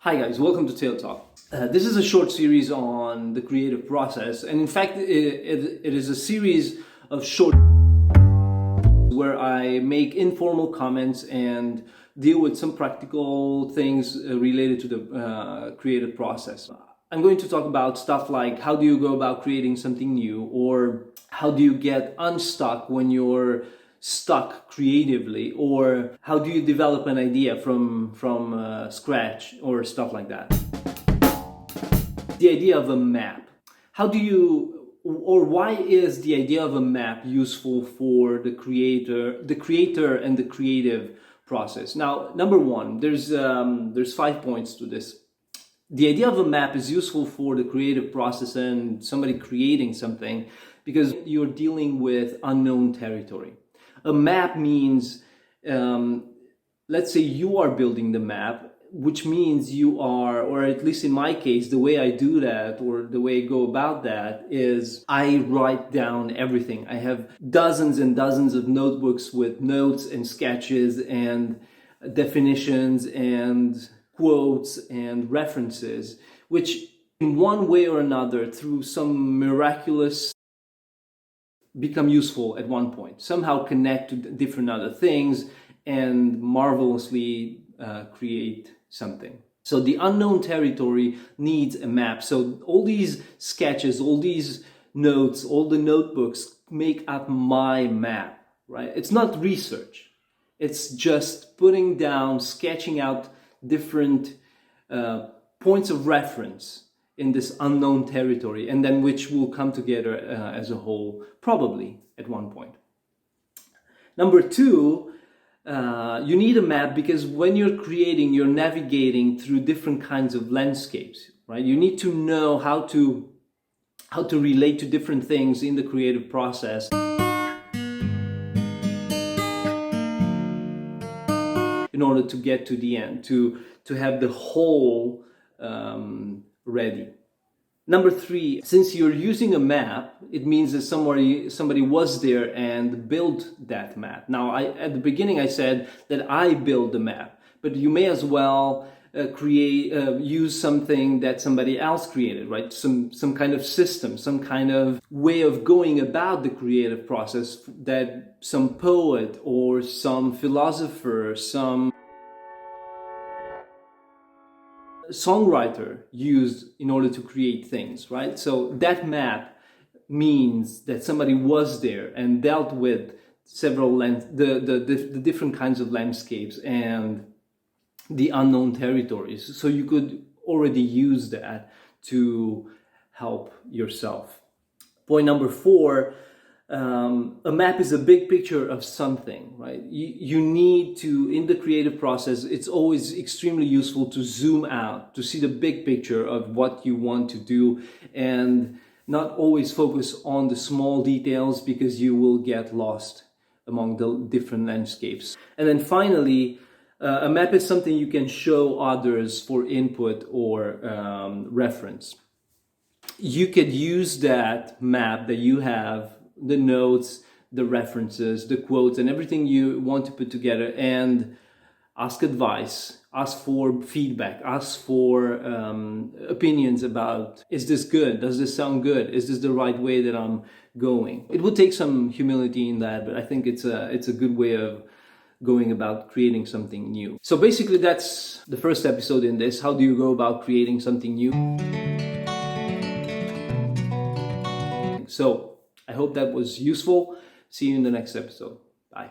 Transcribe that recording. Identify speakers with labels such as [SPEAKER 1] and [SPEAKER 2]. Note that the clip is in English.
[SPEAKER 1] Hi guys, welcome to Tail Talk. This is a short series on the creative process, and in fact it is a series of short where I make informal comments and deal with some practical things related to the creative process. I'm going to talk about stuff like how do you go about creating something new, or how do you get unstuck when you're stuck creatively, or how do you develop an idea from scratch, or stuff like that. The idea of a map. How do you, or why is the idea of a map useful for the creator and the creative process? Now, number one, there's 5 points to this. The idea of a map is useful for the creative process and somebody creating something because you're dealing with unknown territory. A map means, let's say you are building the map, which means you are, or at least in my case, the way I do that, or the way I go about that, is I write down everything. I have dozens and dozens of notebooks with notes and sketches and definitions and quotes and references, which in one way or another, through some miraculous, become useful at one point, somehow connect to different other things and marvelously create something. So the unknown territory needs a map. So all these sketches, all these notes, all the notebooks make up my map, right? It's not research. It's just putting down, sketching out different points of reference in this unknown territory, and then which will come together as a whole, probably at one point. Number two, you need a map because when you're creating, you're navigating through different kinds of landscapes, right? You need to know how to relate to different things in the creative process in order to get to the end, to have the whole ready. Number three, since you're using a map, it means that somebody was there and built that map. Now, at the beginning I said that I build the map, but you may as well use something that somebody else created, right? Some kind of system, some kind of way of going about the creative process that some poet or some philosopher, some songwriter used in order to create things, right? So that map means that somebody was there and dealt with several the different kinds of landscapes and the unknown territories. So you could already use that to help yourself. Point number four, a map is a big picture of something, right? You need to, in the creative process, it's always extremely useful to zoom out, to see the big picture of what you want to do, and not always focus on the small details because you will get lost among the different landscapes. And then finally, a map is something you can show others for input or reference. You could use that map that you have, the notes, the references, the quotes, and everything you want to put together, and ask advice, ask for feedback, ask for opinions about, is this good? Does this sound good? Is this the right way that I'm going? It would take some humility in that, but I think it's a good way of going about creating something new. So basically that's the first episode in this. How do you go about creating something new? So I hope that was useful. See you in the next episode. Bye.